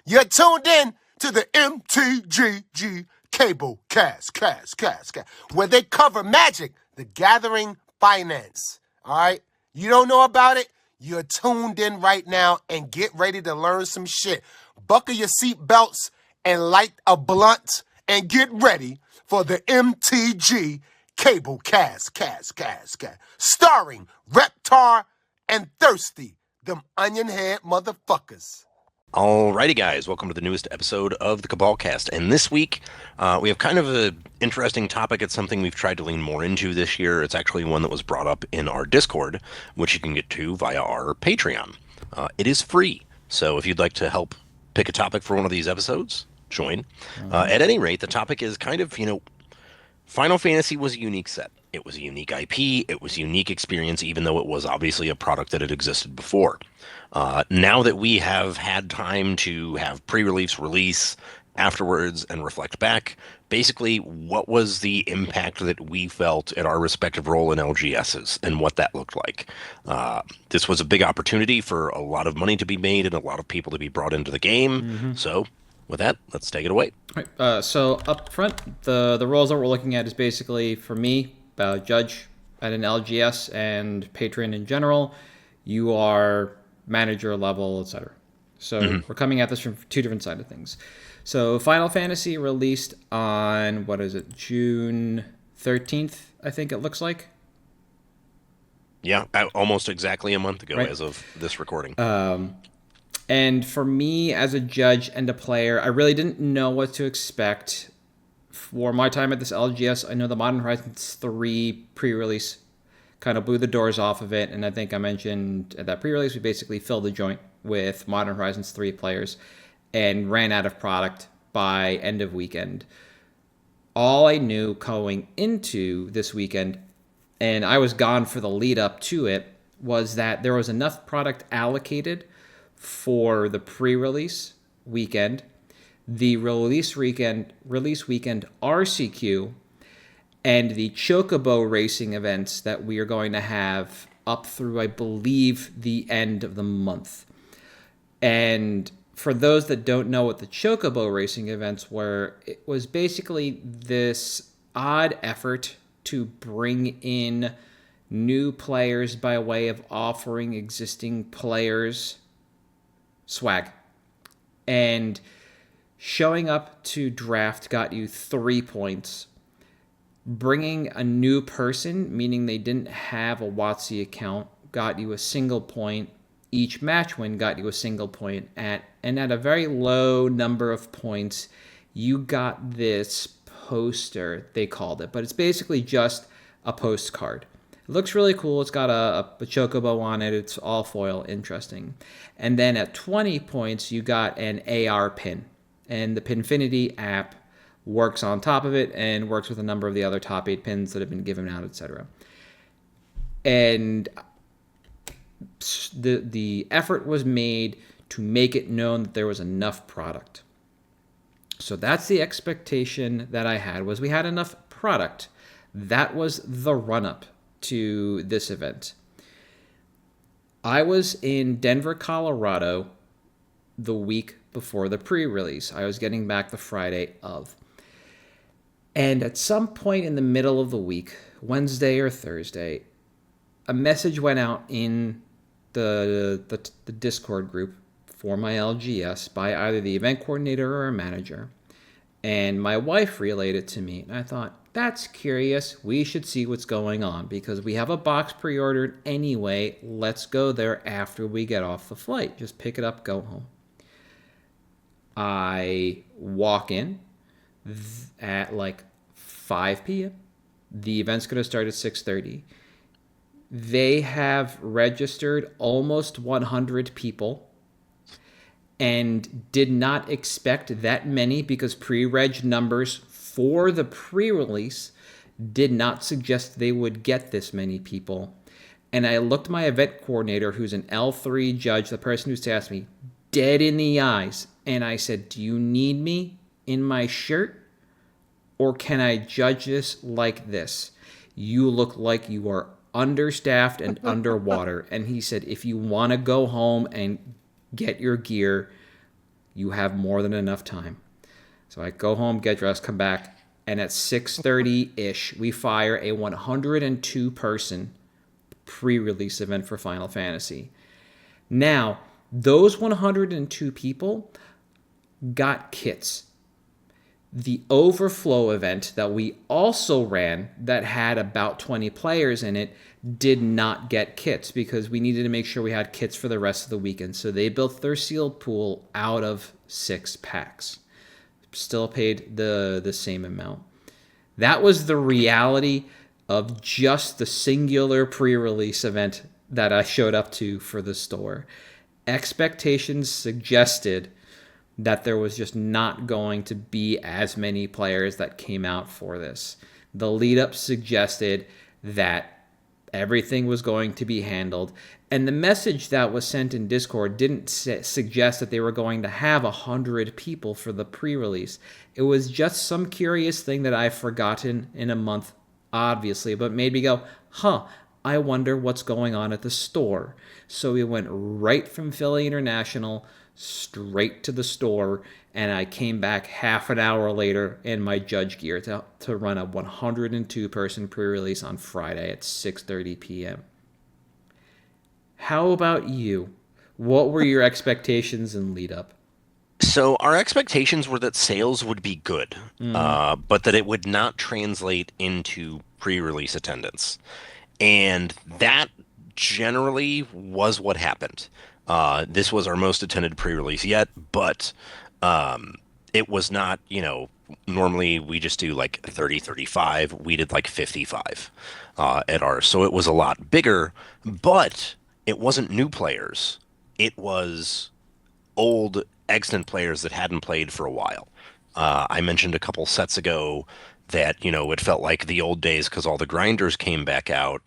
You're tuned in to the MtG Cable cast, where they cover Magic, the Gathering finance. All right? You don't know about it? You're tuned in right now and get ready to learn some shit. Buckle your seatbelts and light a blunt and get ready for the MtG Cable cast. Starring Reptar and Thirsty, them onion head motherfuckers. Alrighty, guys, welcome to the newest episode of the Cabal Cast. And this week, we have kind of an interesting topic. It's something we've tried to lean more into this year. It's actually one that was brought up in our Discord, which you can get to via our Patreon. It is free, so if you'd like to help pick a topic for one of these episodes, join. At any rate, the topic is kind of, Final Fantasy was a unique set. It was a unique IP. It was a unique experience, even though it was obviously a product that had existed before. Now that we have had time to have release afterwards and reflect back, basically what was the impact that we felt at our respective role in LGSs and what that looked like. This was a big opportunity for a lot of money to be made and a lot of people to be brought into the game. Mm-hmm. So with that, let's take it away. All right, so up front, the roles that we're looking at is basically, for me, judge at an LGS and patron in general. You are manager level, etc. So We're coming at this from two different sides of things. So Final Fantasy released on, June 13th, I think it looks like. Yeah, almost exactly a month ago, right, as of this recording. And for me as a judge and a player, I really didn't know what to expect for my time at this LGS. I know the Modern Horizons 3 pre-release kind of blew the doors off of it, and I think I mentioned at that pre-release we basically filled the joint with Modern Horizons 3 players and ran out of product by end of weekend. All I knew going into this weekend, and I was gone for the lead up to it, was that there was enough product allocated for the pre-release weekend, the release weekend RCQ, and the Chocobo racing events that we are going to have up through, I believe, the end of the month. And for those that don't know what the Chocobo racing events were, it was basically this odd effort to bring in new players by way of offering existing players swag. And showing up to draft got you 3 points. Bringing a new person, meaning they didn't have a WotC account, got you a single point. Each match win got you a single point. And at a very low number of points, you got this poster, they called it. But it's basically just a postcard. It looks really cool. It's got a chocobo on it. It's all foil, interesting. And then at 20 points, you got an AR pin. And the Pinfinity app works on top of it and works with a number of the other top 8 pins that have been given out, etc. And the effort was made to make it known that there was enough product. So that's the expectation that I had, was we had enough product. That was the run-up to this event. I was in Denver, Colorado the week before the pre-release. I was getting back the Friday of. And at some point in the middle of the week, Wednesday or Thursday, a message went out in the Discord group for my LGS by either the event coordinator or a manager. And my wife relayed it to me. And I thought, that's curious. We should see what's going on because we have a box pre-ordered anyway. Let's go there after we get off the flight. Just pick it up, go home. I walk in at like 5 p.m. The event's going to start at 6:30. They have registered almost 100 people and did not expect that many because pre-reg numbers for the pre-release did not suggest they would get this many people. And I looked my event coordinator, who's an L3 judge, the person who's asked me, dead in the eyes. And I said, do you need me in my shirt? Or can I judge this like this? You look like you are understaffed and underwater. And he said, if you want to go home and get your gear, You have more than enough time. So I go home, get dressed, come back, and at 6:30-ish, we fire a 102-person pre-release event for Final Fantasy. Now, those 102 people got kits. The overflow event that we also ran that had about 20 players in it did not get kits because we needed to make sure we had kits for the rest of the weekend. So they built their sealed pool out of 6 packs. Still paid the same amount. That was the reality of just the singular pre-release event that I showed up to for the store. Expectations suggested that there was just not going to be as many players that came out for this. The lead-up suggested that everything was going to be handled, and the message that was sent in Discord didn't suggest that they were going to have 100 people for the pre-release. It was just some curious thing that I've forgotten in a month, obviously, but made me go, I wonder what's going on at the store. So we went right from Philly International straight to the store, and I came back half an hour later in my judge gear to run a 102-person pre-release on Friday at 6:30 p.m. How about you? What were your expectations in lead up? So our expectations were that sales would be good, but that it would not translate into pre-release attendance. And that generally was what happened. This was our most attended pre-release yet, but it was not, normally we just do like 30, 35. We did like 55 at ours. So it was a lot bigger, but it wasn't new players. It was old, extant players that hadn't played for a while. I mentioned a couple sets ago that, it felt like the old days because all the grinders came back out.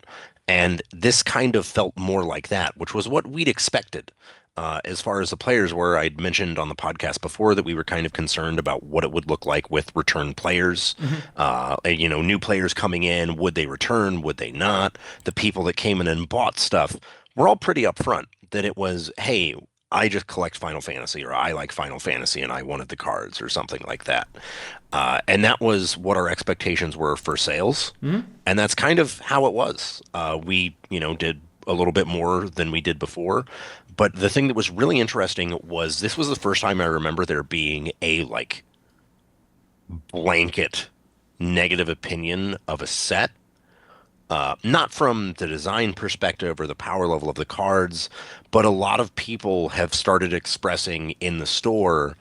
And this kind of felt more like that, which was what we'd expected. As far as the players were, I'd mentioned on the podcast before that we were kind of concerned about what it would look like with return players. New players coming in, would they return? Would they not? The people that came in and bought stuff were all pretty upfront that it was, hey, I just collect Final Fantasy, or I like Final Fantasy and I wanted the cards or something like that. And that was what our expectations were for sales. And that's kind of how it was. We, did a little bit more than we did before. But the thing that was really interesting was this was the first time I remember there being a blanket negative opinion of a set. Not from the design perspective or the power level of the cards, but a lot of people have started expressing in the store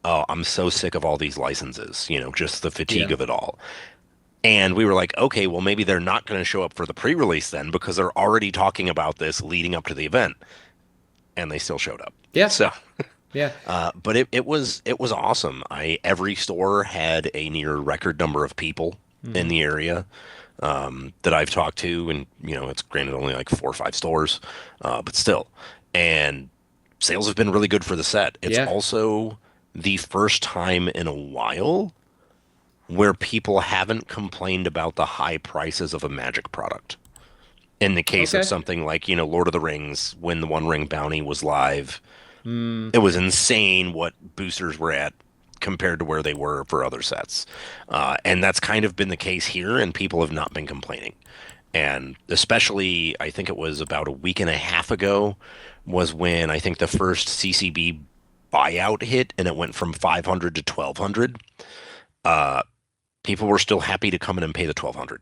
oh, I'm so sick of all these licenses, just the fatigue of it all. And we were like, okay, well, maybe they're not going to show up for the pre-release then because they're already talking about this leading up to the event. And they still showed up. Yeah. So, yeah. But it was awesome. Every store had a near record number of people in the area. That I've talked to, and it's granted only like 4 or 5 stores, but still. And sales have been really good for the set. It's also the first time in a while where people haven't complained about the high prices of a Magic product. In the case of something like, Lord of the Rings, when the One Ring Bounty was live, it was insane what boosters were at compared to where they were for other sets. And that's kind of been the case here, and people have not been complaining. And especially, I think it was about a week and a half ago, was when I think the first CCB buyout hit, and it went from 500 to 1,200. People were still happy to come in and pay the 1,200.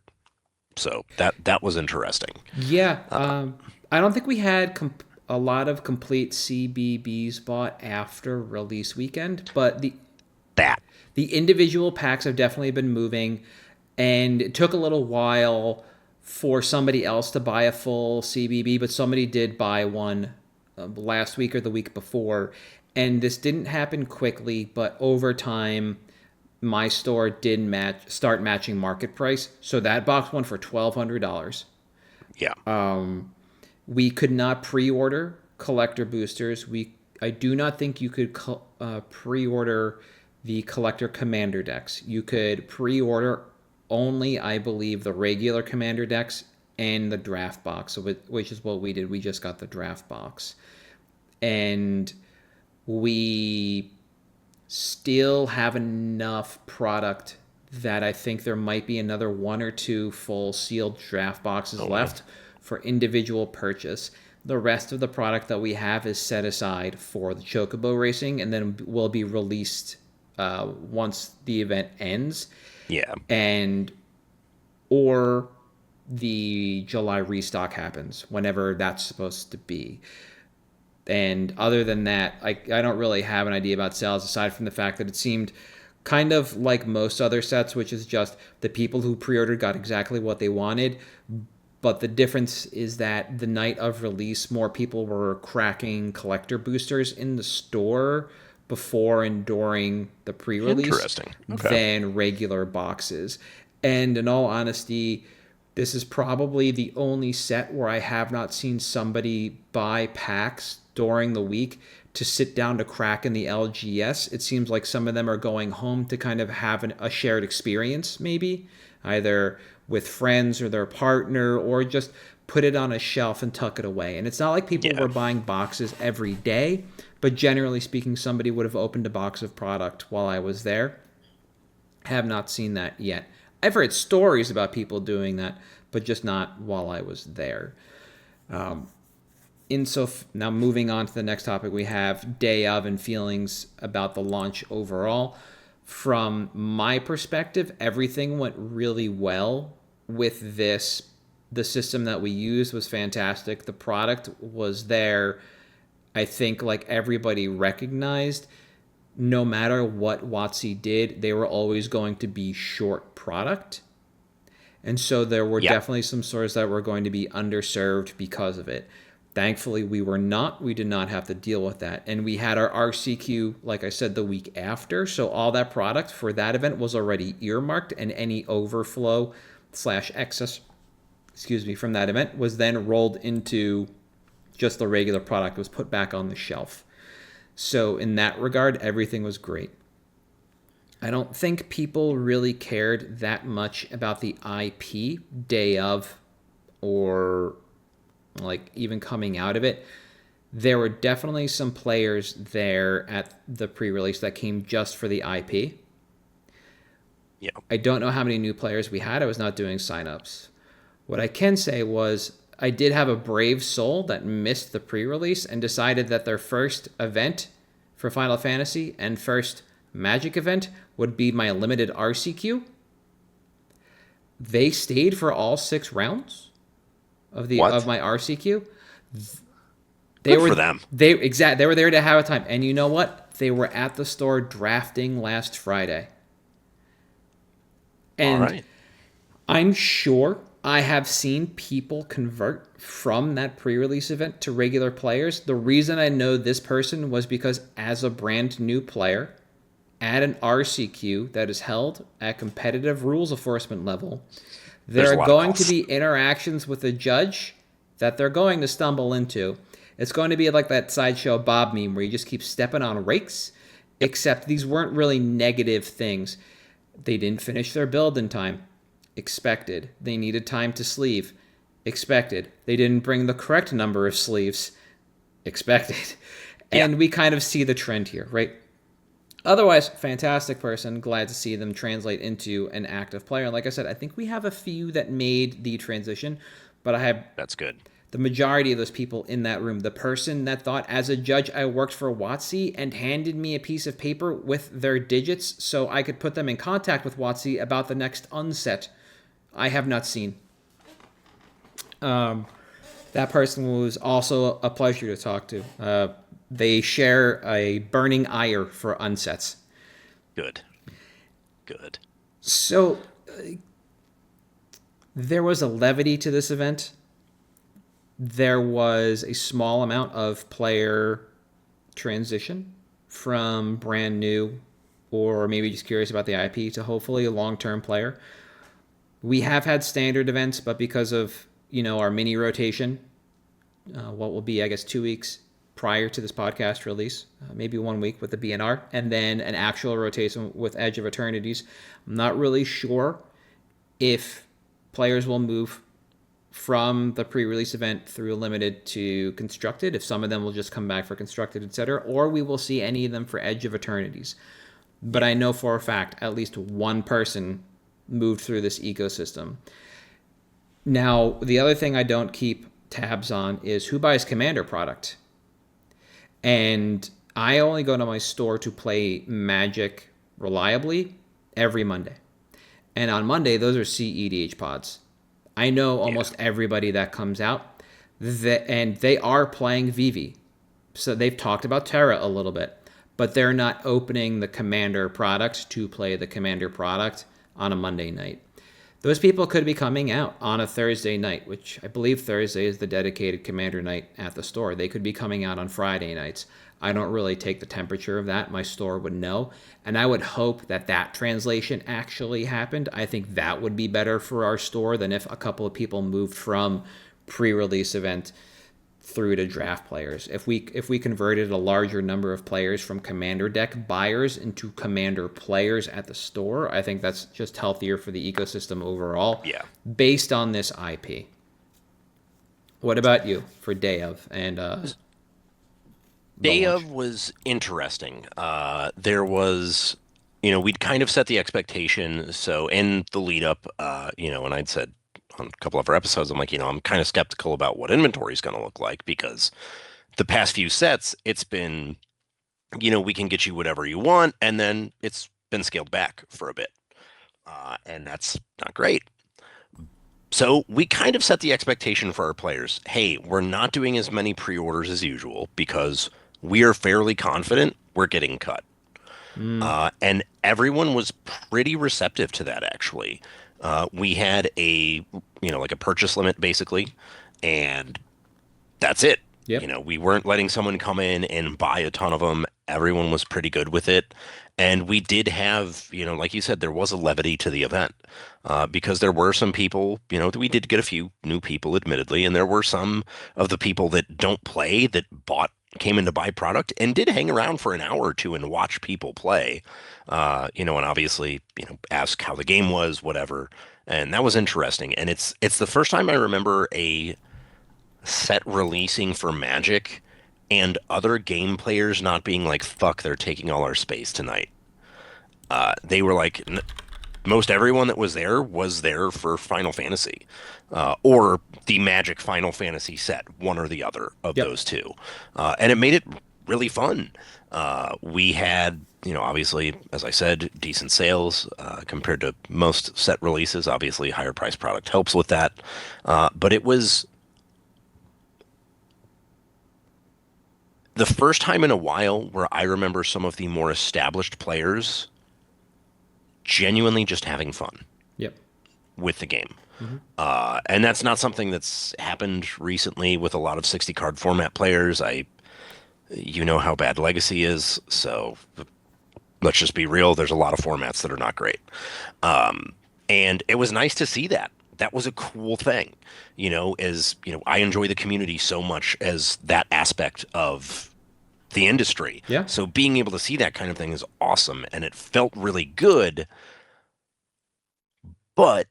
So that was interesting. Yeah. I don't think we had a lot of complete CBBs bought after release weekend, but the individual packs have definitely been moving, and it took a little while for somebody else to buy a full CBB, but somebody did buy one last week or the week before, and this didn't happen quickly, but over time, my store did start matching market price, so that box went for $1,200. Yeah. We could not pre-order collector boosters. I do not think you could pre-order the collector commander decks. You could pre-order only, I believe, the regular commander decks and the draft box, which is what we did. We just got the draft box. And we still have enough product that I think there might be another 1 or 2 full sealed draft boxes left for individual purchase. The rest of the product that we have is set aside for the Chocobo racing, and then will be released once the event ends. Yeah. And or the July restock happens, whenever that's supposed to be. And other than that, I don't really have an idea about sales, aside from the fact that it seemed kind of like most other sets, which is just the people who pre-ordered got exactly what they wanted. But the difference is that the night of release, more people were cracking collector boosters in the store before and during the pre-release than regular boxes. And in all honesty, this is probably the only set where I have not seen somebody buy packs during the week to sit down to crack in the LGS. It seems like some of them are going home to kind of have a shared experience, maybe, either with friends or their partner, or just put it on a shelf and tuck it away. And it's not like people were buying boxes every day, but generally speaking, somebody would have opened a box of product while I was there. Have not seen that yet. I've heard stories about people doing that, but just not while I was there. Now moving on to the next topic, we have day of and feelings about the launch overall. From my perspective, everything went really well with this. The system that we used was fantastic. The product was there. I think, like everybody recognized, no matter what WotC did, they were always going to be short product. And so there were definitely some stores that were going to be underserved because of it. Thankfully, we were not. We did not have to deal with that. And we had our RCQ, like I said, the week after. So all that product for that event was already earmarked, and any overflow / excess, from that event was then rolled into just the regular product, was put back on the shelf. So in that regard, everything was great. I don't think people really cared that much about the IP day of, or like even coming out of it. There were definitely some players there at the pre-release that came just for the IP. Yeah. I don't know how many new players we had. I was not doing signups. What I can say was I did have a brave soul that missed the pre-release and decided that their first event for Final Fantasy and first Magic event would be my limited RCQ. They stayed for all 6 rounds of my RCQ. Good for them. They were there to have a time. And you know what? They were at the store drafting last Friday. And all right. I'm sure I have seen people convert from that pre-release event to regular players. The reason I know this person was because as a brand new player at an RCQ that is held at competitive rules enforcement level, there are going to be interactions with the judge that they're going to stumble into. It's going to be like that Sideshow Bob meme where you just keep stepping on rakes, except these weren't really negative things. They didn't finish their build in time. Expected. They needed time to sleeve. Expected. They didn't bring the correct number of sleeves. Expected. And we kind of see the trend here, right? Otherwise, fantastic person. Glad to see them translate into an active player. And like I said, I think we have a few that made the transition, but that's good. The majority of those people in that room. The person that thought, as a judge, I worked for WotC and handed me a piece of paper with their digits so I could put them in contact with WotC about the next unset, I have not seen. That person was also a pleasure to talk to. They share a burning ire for unsets. Good. So there was a levity to this event. There was a small amount of player transition from brand new or maybe just curious about the IP to hopefully a long-term player. We have had standard events, but because of, our mini rotation, what will be, 2 weeks prior to this podcast release, maybe 1 week with the BNR, and then an actual rotation with Edge of Eternities. I'm not really sure if players will move from the pre-release event through limited to constructed, if some of them will just come back for constructed, etc., or we will see any of them for Edge of Eternities. But I know for a fact at least one person moved through this ecosystem. Now, the other thing I don't keep tabs on is who buys Commander product. And I only go to my store to play Magic reliably every Monday. And on Monday, those are CEDH pods. I know almost everybody that comes out, and they are playing Vivi. So they've talked about Terra a little bit, but they're not opening the Commander product to play the Commander product on a Monday night. Those people could be coming out on a Thursday night, which I believe Thursday is the dedicated Commander night at the store. They could be coming out on Friday nights. I don't really take the temperature of that. My store would know. And I would hope that that translation actually happened. I think that would be better for our store than if a couple of people moved from pre-release event through to draft players. If we converted a larger number of players from Commander deck buyers into Commander players at the store, I think that's just healthier for the ecosystem overall. Yeah. Based on this IP. What about you for Day of and Day launch? of was interesting. There was, we'd kind of set the expectation. So in the lead up, and I'd said on a couple of our episodes, I'm like, I'm kind of skeptical about what inventory is going to look like because the past few sets, it's been, we can get you whatever you want, and then it's been scaled back for a bit. And that's not great. So we kind of set the expectation for our players. Hey, we're not doing as many pre-orders as usual because we are fairly confident we're getting cut. And everyone was pretty receptive to that, actually. We had like a purchase limit, basically, and that's it. Yep. We weren't letting someone come in and buy a ton of them. Everyone was pretty good with it. And we did have, like you said, there was a levity to the event because there were some people, we did get a few new people, admittedly, and there were some of the people that don't play that came in to buy product and did hang around for an hour or two and watch people play, and obviously, ask how the game was, whatever. And that was interesting. And it's the first time I remember a set releasing for Magic and other game players not being like, fuck, they're taking all our space tonight. They were like, most everyone that was there for Final Fantasy, or the Magic Final Fantasy set, one or the other of Yep. those two. And it made it really fun. We had, obviously, as I said, decent sales compared to most set releases. Obviously, higher price product helps with that. But it was the first time in a while where I remember some of the more established players genuinely just having fun Yep. with the game. And that's not something that's happened recently with a lot of 60 card format players. You know how bad Legacy is, so let's just be real. There's a lot of formats that are not great. And it was nice to see that. That was a cool thing, I enjoy the community so much as that aspect of the industry. Yeah. So being able to see that kind of thing is awesome, and it felt really good. But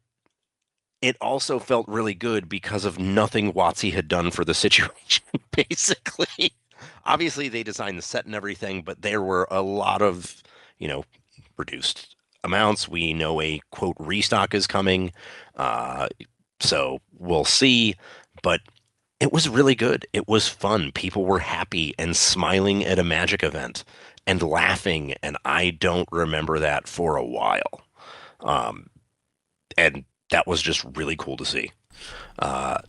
it also felt really good because of nothing WotC had done for the situation, basically. Obviously, they designed the set and everything, but there were a lot of, reduced amounts. We know a, quote, restock is coming. So we'll see. But it was really good. It was fun. People were happy and smiling at a Magic event and laughing, and I don't remember that for a while. And that was just really cool to see.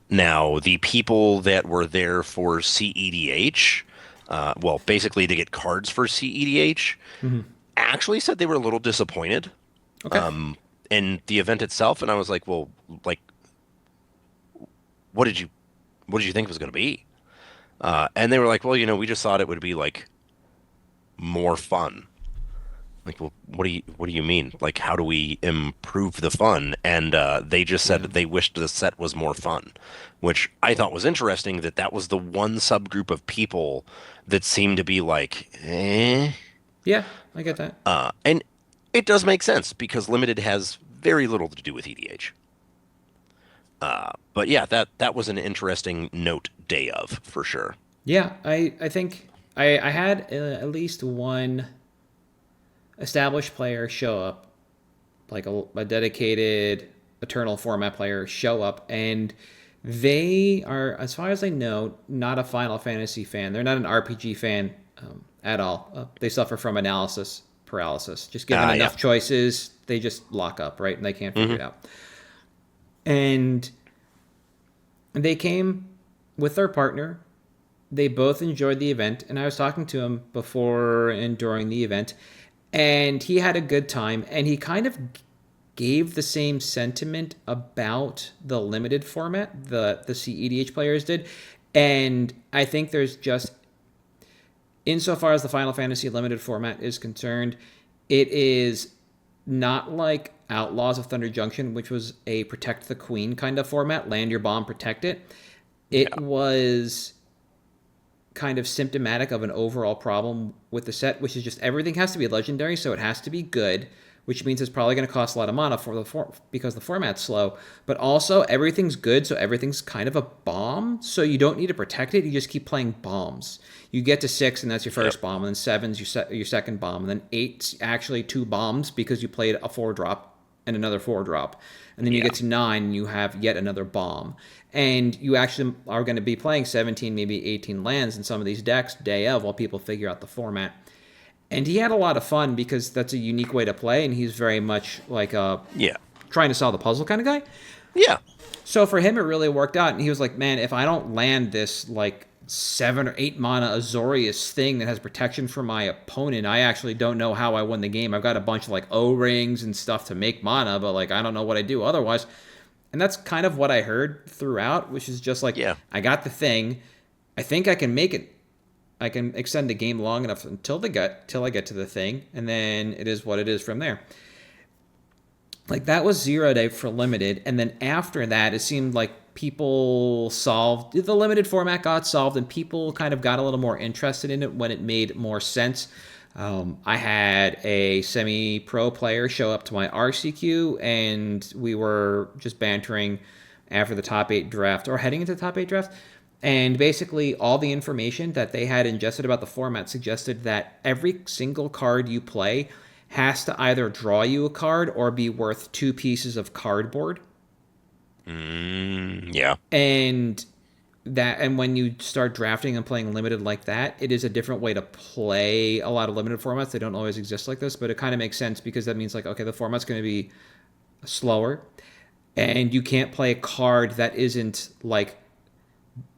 Now, the people that were there for CEDH, basically to get cards for CEDH, actually said they were a little disappointed Okay. in the event itself. And I was like, well, like, what did you think it was going to be? And they were like, well, we just thought it would be like more fun. Like, well, what do you mean? Like, how do we improve the fun? And they just said that they wished the set was more fun, which I thought was interesting. That was the one subgroup of people that seemed to be like, eh. Yeah, I get that. And it does make sense because Limited has very little to do with EDH. But yeah, that was an interesting note day of for sure. Yeah, I think I had at least one established player show up, like a dedicated Eternal format player show up, and they are, as far as I know, not a Final Fantasy fan. They're not an RPG fan at all. They suffer from analysis paralysis. Just given Yeah. enough choices, they just lock up, right? And they can't figure Hmm. it out. And they came with their partner. They both enjoyed the event, and I was talking to him before and during the event, and he had a good time, and he kind of gave the same sentiment about the limited format the CEDH players did. And I think there's just, insofar as the Final Fantasy limited format is concerned, it is not like Outlaws of Thunder Junction, which was a protect the queen kind of format, land your bomb, protect it. It Yeah. was kind of symptomatic of an overall problem with the set, which is just everything has to be legendary, so it has to be good, which means it's probably going to cost a lot of mana because the format's slow. But also everything's good, so everything's kind of a bomb, so you don't need to protect it. You just keep playing bombs. You get to 6, and that's your first Yep. bomb, and then 7's your second bomb, and then 8's actually 2 bombs because you played a 4-drop and another 4-drop. And then you Yeah. get to 9 and you have yet another bomb. And you actually are going to be playing 17, maybe 18 lands in some of these decks day of while people figure out the format. And he had a lot of fun because that's a unique way to play, and he's very much like a Yeah. trying to solve the puzzle kind of guy. Yeah. So for him, it really worked out. And he was like, man, if I don't land this like 7 or 8 mana Azorius thing that has protection for my opponent, I actually don't know how I win the game. I've got a bunch of like O-rings and stuff to make mana, but like I don't know what I do otherwise. And that's kind of what I heard throughout, which is just like, Yeah. I got the thing. I think I can make it. I can extend the game long enough till I get to the thing, and then it is what it is from there. Like that was 0 day for limited, and then after that, it seemed like people solved the limited format got solved, and people kind of got a little more interested in it when it made more sense. I had a semi-pro player show up to my RCQ, and we were just bantering after the top 8 draft or heading into the top 8 draft. And basically, all the information that they had ingested about the format suggested that every single card you play has to either draw you a card or be worth 2 pieces of cardboard. Yeah. And when you start drafting and playing limited like that, it is a different way to play a lot of limited formats. They don't always exist like this, but it kind of makes sense because that means like, okay, the format's going to be slower, and you can't play a card that isn't like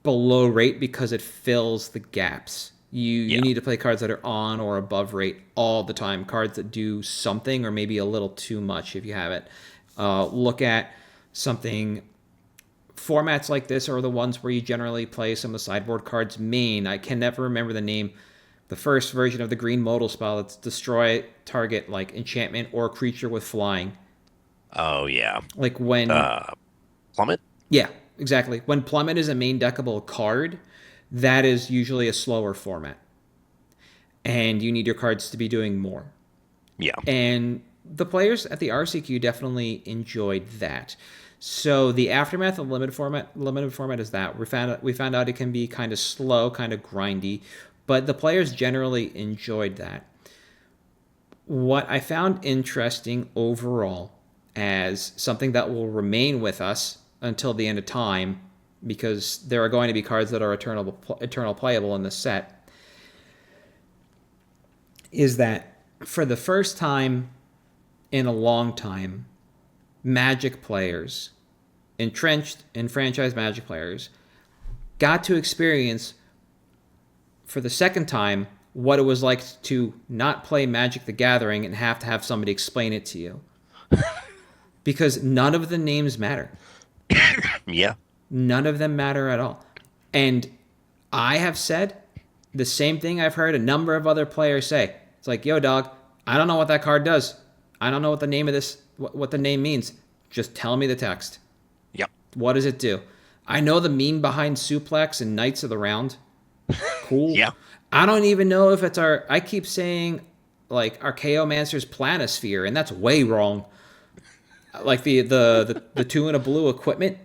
below rate because it fills the gaps. You Yeah. need to play cards that are on or above rate all the time. Cards that do something or maybe a little too much if you have it. Look at something. Formats like this are the ones where you generally play some of the sideboard cards main. I can never remember the name. The first version of the green modal spell that's destroy target like enchantment or creature with flying. Oh yeah. Like when Plummet? Yeah, exactly. When Plummet is a main deckable card, that is usually a slower format. And you need your cards to be doing more. Yeah. And the players at the RCQ definitely enjoyed that. So the aftermath of limited format is that we found out it can be kind of slow, kind of grindy, but the players generally enjoyed that. What I found interesting overall as something that will remain with us until the end of time, because there are going to be cards that are eternal playable in this set, is that for the first time in a long time, Magic players, entrenched in franchise Magic players, got to experience for the second time what it was like to not play Magic the Gathering and have to have somebody explain it to you. Because none of the names matter. Yeah. None of them matter at all. And I have said the same thing I've heard a number of other players say. It's like, yo, dog, I don't know what that card does. I don't know what the name of this, what the name means. Just tell me the text. Yep. What does it do? I know the meme behind Suplex and Knights of the Round. Cool. Yeah. I don't even know if it's I keep saying like Archaeomancer's Planisphere, and that's way wrong. Like the two in a blue equipment.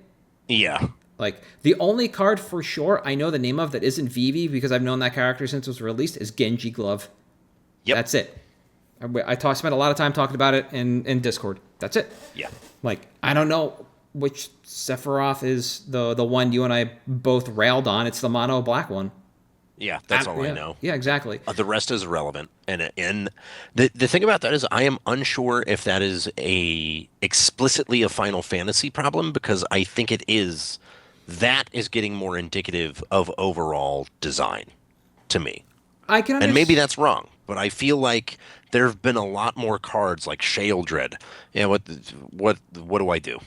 Yeah. Like the only card for sure I know the name of that isn't Vivi because I've known that character since it was released is Genji Glove. Yep. That's it. Spent a lot of time talking about it in Discord. That's it. Yeah. Like I don't know which Sephiroth is the one you and I both railed on. It's the mono black one. Yeah, that's all I Yeah, know. yeah, exactly. The rest is irrelevant. And the thing about that is I am unsure if that is a explicitly a Final Fantasy problem because I think it is. That is getting more indicative of overall design to me. I can And maybe understand. that's wrong, but I feel like there have been a lot more cards like Sheoldred. Yeah, what do I do?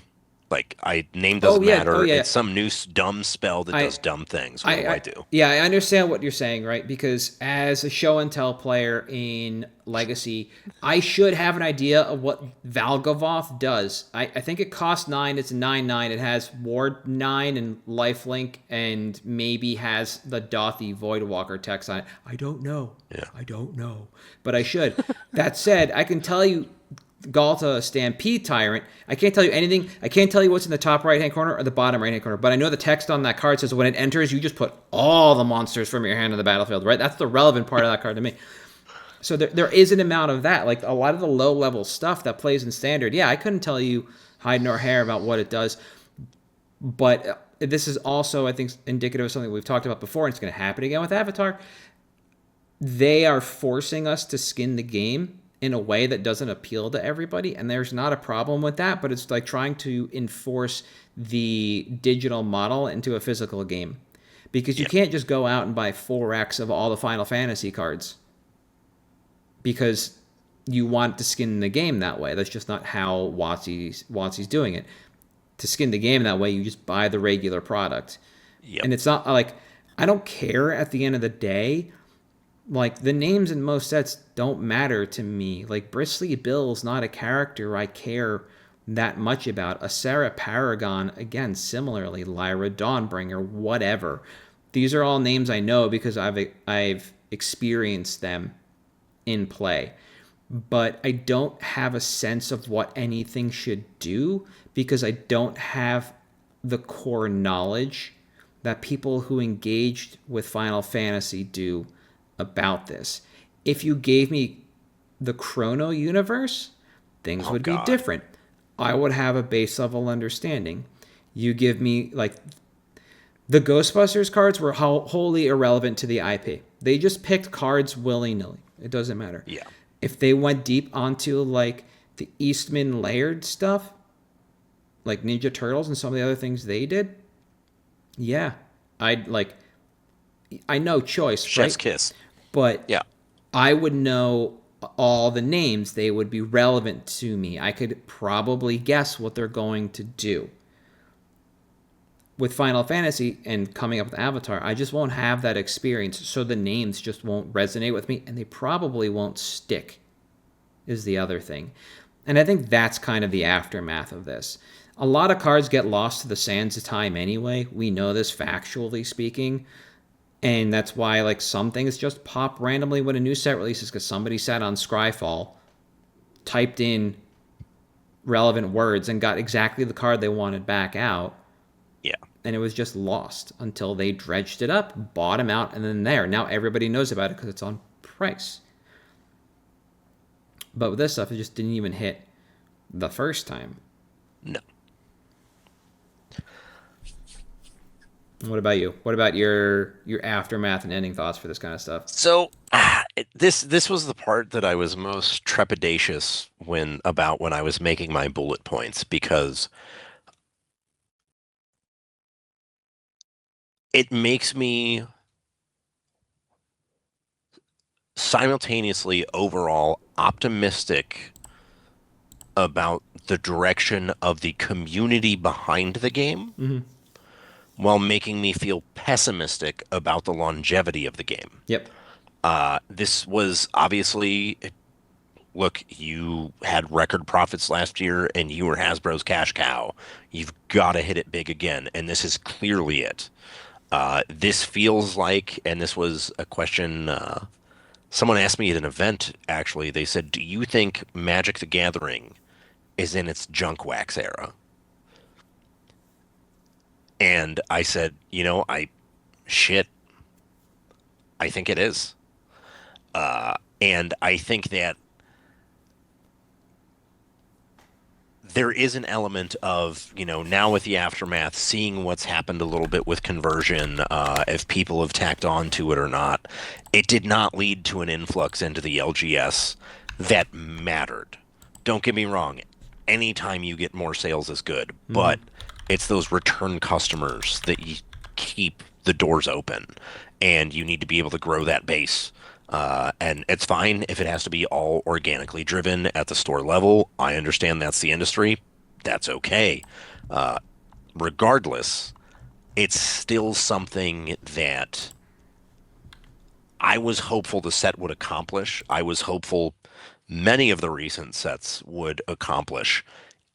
Like, name Oh doesn't yeah, oh matter. yeah. It's some new dumb spell that I does dumb things. What do I do? yeah, I understand what you're saying, right? Because as a show and tell player in Legacy, I should have an idea of what Valgavoth does. I think it costs 9. It's a 9/9. It has Ward 9 and Lifelink, and maybe has the Dothy Voidwalker text on it. I don't know. Yeah. I don't know, but I should. That said, I can tell you Galta Stampede Tyrant. I can't tell you anything. I can't tell you what's in the top right-hand corner or the bottom right-hand corner, but I know the text on that card says when it enters, you just put all the monsters from your hand on the battlefield, right? That's the relevant part of that card to me. So there is an amount of that. Like a lot of the low-level stuff that plays in Standard, yeah, I couldn't tell you hide nor hair about what it does. But this is also, I think, indicative of something we've talked about before, and it's going to happen again with Avatar. They are forcing us to skin the game in a way that doesn't appeal to everybody, and there's not a problem with that, but it's like trying to enforce the digital model into a physical game. Because you can't just go out and buy 4x of all the Final Fantasy cards because you want to skin the game that way. That's just not how WotC's doing it. To skin the game that way, you just buy the regular product. Yep. And it's not like, I don't care at the end of the day. Like, the names in most sets don't matter to me. Like, Bristly Bill's not a character I care that much about. A Sarah Paragon, again, similarly, Lyra Dawnbringer, whatever. These are all names I know because I've experienced them in play. But I don't have a sense of what anything should do because I don't have the core knowledge that people who engaged with Final Fantasy do about this. If you gave me the Chrono universe, things would be God. different. I would have a base level understanding. You give me, like, the Ghostbusters cards were wholly irrelevant to the IP. They just picked cards willy-nilly. It doesn't matter. Yeah. If they went deep onto, like, the Eastman layered stuff, like Ninja Turtles and some of the other things they did, yeah, I know choice, Chef's right? kiss. But Yeah. I would know all the names. They would be relevant to me. I could probably guess what they're going to do. With Final Fantasy and coming up with Avatar, I just won't have that experience, so the names just won't resonate with me, and they probably won't stick, is the other thing. And I think that's kind of the aftermath of this. A lot of cards get lost to the sands of time anyway. We know this factually speaking. And that's why, like, some things just pop randomly when a new set releases because somebody sat on Scryfall, typed in relevant words, and got exactly the card they wanted back out. Yeah. And it was just lost until they dredged it up, bought them out, and then there. Now everybody knows about it because it's on price. But with this stuff, it just didn't even hit the first time. No. What about you? What about your aftermath and ending thoughts for this kind of stuff? So this was the part that I was most trepidatious when I was making my bullet points because it makes me simultaneously overall optimistic about the direction of the community behind the game while making me feel pessimistic about the longevity of the game. Yep. This was obviously, look, you had record profits last year and you were Hasbro's cash cow. You've got to hit it big again, and this is clearly it. This feels like, and this was a question someone asked me at an event, actually. They said, do you think Magic the Gathering is in its junk wax era? And I said, shit, I think it is. And I think that there is an element of, now with the aftermath, seeing what's happened a little bit with conversion, if people have tacked on to it or not. It did not lead to an influx into the LGS that mattered. Don't get me wrong. Anytime you get more sales is good, but it's those return customers that you keep the doors open, and you need to be able to grow that base. And it's fine if it has to be all organically driven at the store level. I understand that's the industry. That's okay. Regardless, it's still something that I was hopeful the set would accomplish. I was hopeful many of the recent sets would accomplish,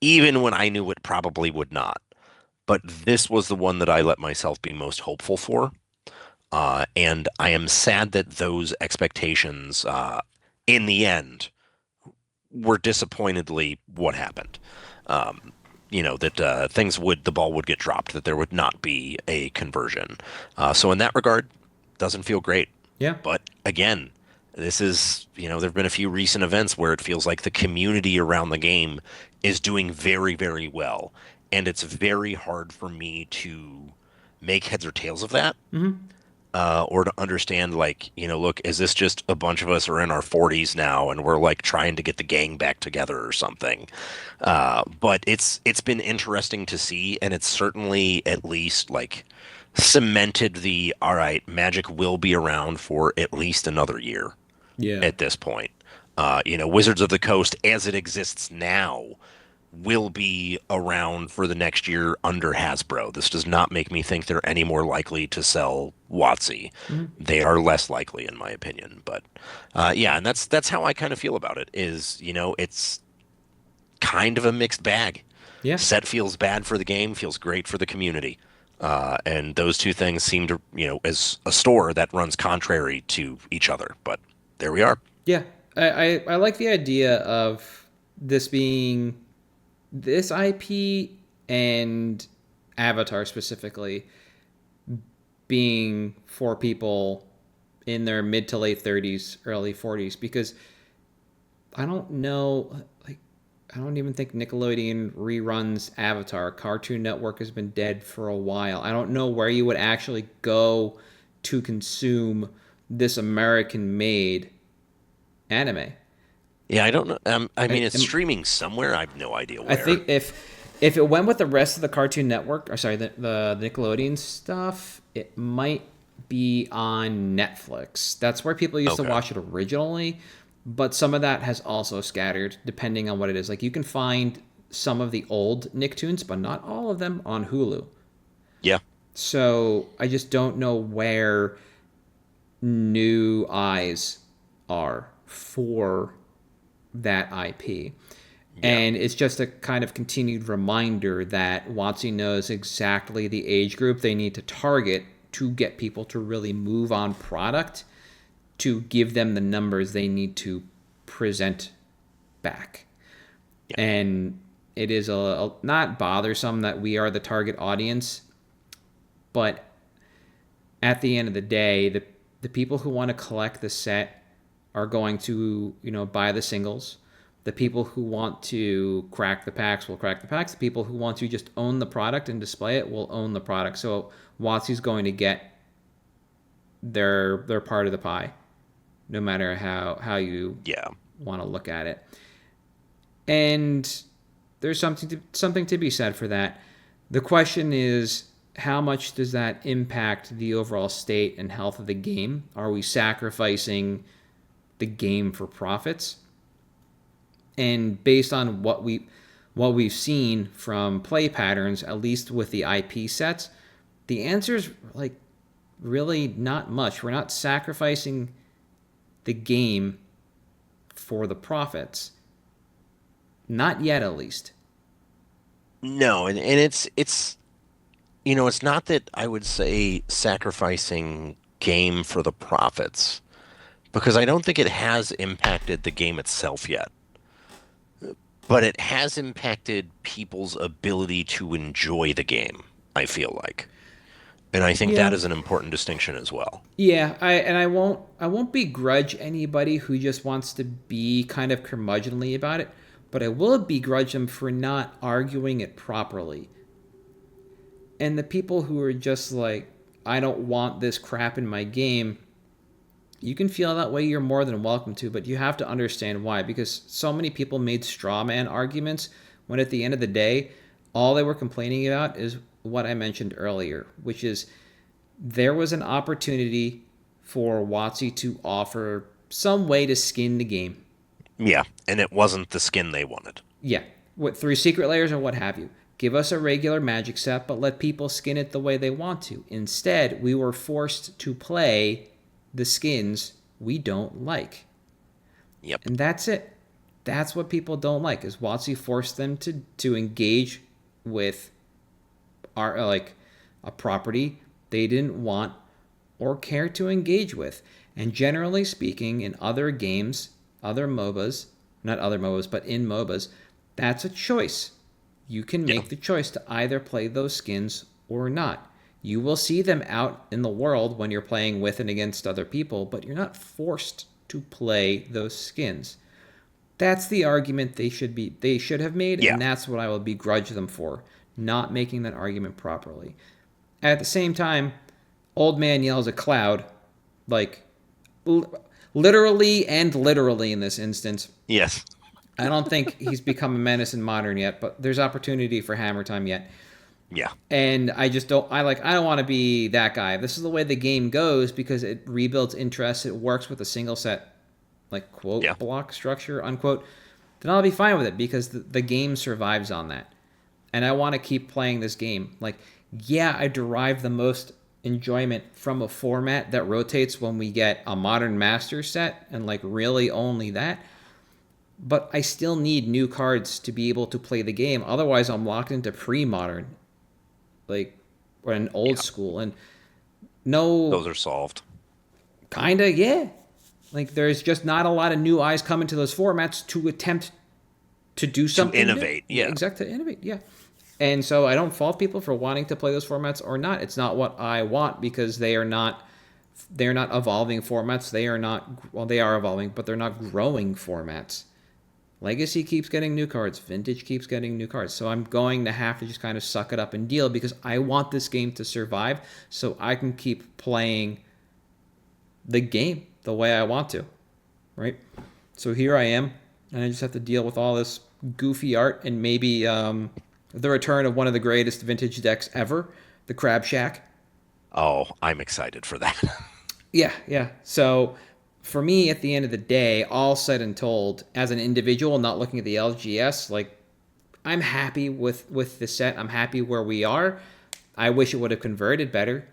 even when I knew it probably would not. But this was the one that I let myself be most hopeful for. And I am sad that those expectations, in the end, were disappointedly what happened. That the ball would get dropped, that there would not be a conversion. So in that regard, doesn't feel great. Yeah. But again, this is, there have been a few recent events where it feels like the community around the game is doing very, very well. And it's very hard for me to make heads or tails of that. Or to understand, look, is this just a bunch of us are in our 40s now and we're like trying to get the gang back together or something? But it's been interesting to see, and it's certainly at least like cemented all right, Magic will be around for at least another year. Yeah. At this point. Wizards of the Coast as it exists now will be around for the next year under Hasbro. This does not make me think they're any more likely to sell WotC. They are less likely, in my opinion. But and that's how I kind of feel about it. Is it's kind of a mixed bag. Yeah. Set feels bad for the game, feels great for the community, and those two things seem to as a store that runs contrary to each other. But there we are. Yeah. I like the idea of this being this IP and Avatar specifically being for people in their mid to late 30s, early 40s, because I don't know, I don't even think Nickelodeon reruns Avatar. Cartoon Network has been dead for a while. I don't know where you would actually go to consume this American-made anime. Yeah, I don't know. I mean, it's streaming somewhere. I have no idea where. I think if it went with the rest of the Cartoon Network, or sorry, the Nickelodeon stuff, it might be on Netflix. That's where people used to watch it originally, but some of that has also scattered depending on what it is. Like you can find some of the old Nicktoons, but not all of them on Hulu. Yeah. So I just don't know where new eyes are for that IP. Yeah. And it's just a kind of continued reminder that WotC knows exactly the age group they need to target to get people to really move on product, to give them the numbers they need to present back. Yeah. And it is a not bothersome that we are the target audience, but at the end of the day, the people who want to collect the set are going to, buy the singles. The people who want to crack the packs will crack the packs. The people who want to just own the product and display it will own the product. So WotC's going to get their part of the pie, no matter how you want to look at it. And there's something to be said for that. The question is, how much does that impact the overall state and health of the game? Are we sacrificing the game for profits? And based on what we've seen from play patterns, at least with the IP sets, the answer is really not much. We're not sacrificing the game for the profits. Not yet, at least. No, and it's it's not that I would say sacrificing game for the profits, because I don't think it has impacted the game itself yet. But it has impacted people's ability to enjoy the game. I feel like. And I think that Yeah. is an important distinction as well. Yeah, I won't begrudge anybody who just wants to be kind of curmudgeonly about it, but I will begrudge them for not arguing it properly. And the people who are just like, I don't want this crap in my game, you can feel that way, you're more than welcome to, but you have to understand why. Because so many people made straw man arguments when at the end of the day, all they were complaining about is what I mentioned earlier, which is there was an opportunity for WotC to offer some way to skin the game. Yeah, and it wasn't the skin they wanted. Yeah, what through secret layers or what have you. Give us a regular magic set, but let people skin it the way they want to. Instead, we were forced to play the skins we don't like. Yep. And that's it. That's what people don't like, is WotC forced them to engage with our like a property they didn't want or care to engage with. And generally speaking, in other games, other MOBAs, not other MOBAs, but in MOBAs, that's a choice. You can make the choice to either play those skins or not. You will see them out in the world when you're playing with and against other people, but you're not forced to play those skins. That's the argument they should have made, Yeah. and that's what I will begrudge them for, not making that argument properly. At the same time, old man yells at cloud, like literally and literally in this instance. Yes. I don't think he's become a menace in modern yet, but there's opportunity for hammer time yet. Yeah. And I just don't I don't want to be that guy. This is the way the game goes because it rebuilds interest, it works with a single set like quote block structure unquote. Then I'll be fine with it because the game survives on that. And I want to keep playing this game. Like, yeah, I derive the most enjoyment from a format that rotates when we get a modern master set and like really only that. But I still need new cards to be able to play the game. Otherwise, I'm locked into pre-modern, like, or an old school. And no, Those are solved. kinda, yeah. Like, there's just not a lot of new eyes coming to those formats to attempt to do something. To innovate, new. yeah. Exactly, to innovate, yeah. And so I don't fault people for wanting to play those formats or not. It's not what I want because they're not evolving formats. They are not, well, they are evolving, but they're not growing formats. Legacy keeps getting new cards. Vintage keeps getting new cards. So I'm going to have to just kind of suck it up and deal because I want this game to survive so I can keep playing the game the way I want to, right? So here I am, and I just have to deal with all this goofy art and maybe the return of one of the greatest vintage decks ever, the Crab Shack. Oh, I'm excited for that. Yeah. So for me, at the end of the day, all said and told, as an individual, not looking at the LGS, like, I'm happy with the set. I'm happy where we are. I wish it would have converted better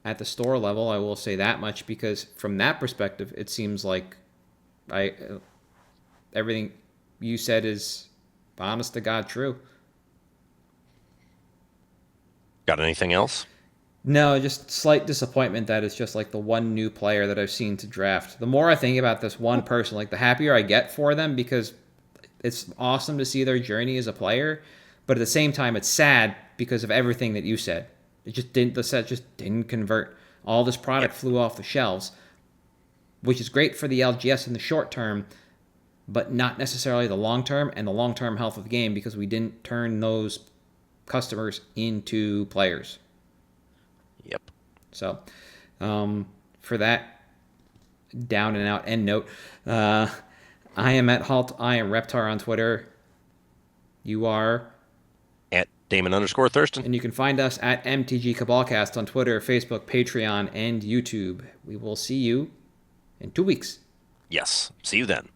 at the store level. I will say that much because from that perspective, it seems like everything you said is honest to God true. Got anything else? No, just slight disappointment that it's just like the one new player that I've seen to draft. The more I think about this one person, like the happier I get for them because it's awesome to see their journey as a player, but at the same time it's sad because of everything that you said. The set just didn't convert. All this product flew off the shelves, which is great for the LGS in the short term, but not necessarily the long term and the long-term health of the game because we didn't turn those customers into players. Yep. So, for that down and out end note, I am at Halt. I am Reptar on Twitter. You are At Damon_Thurston. and you can find us at MTG Cabalcast on Twitter, Facebook, Patreon, and YouTube. We will see you in 2 weeks. Yes. See you then.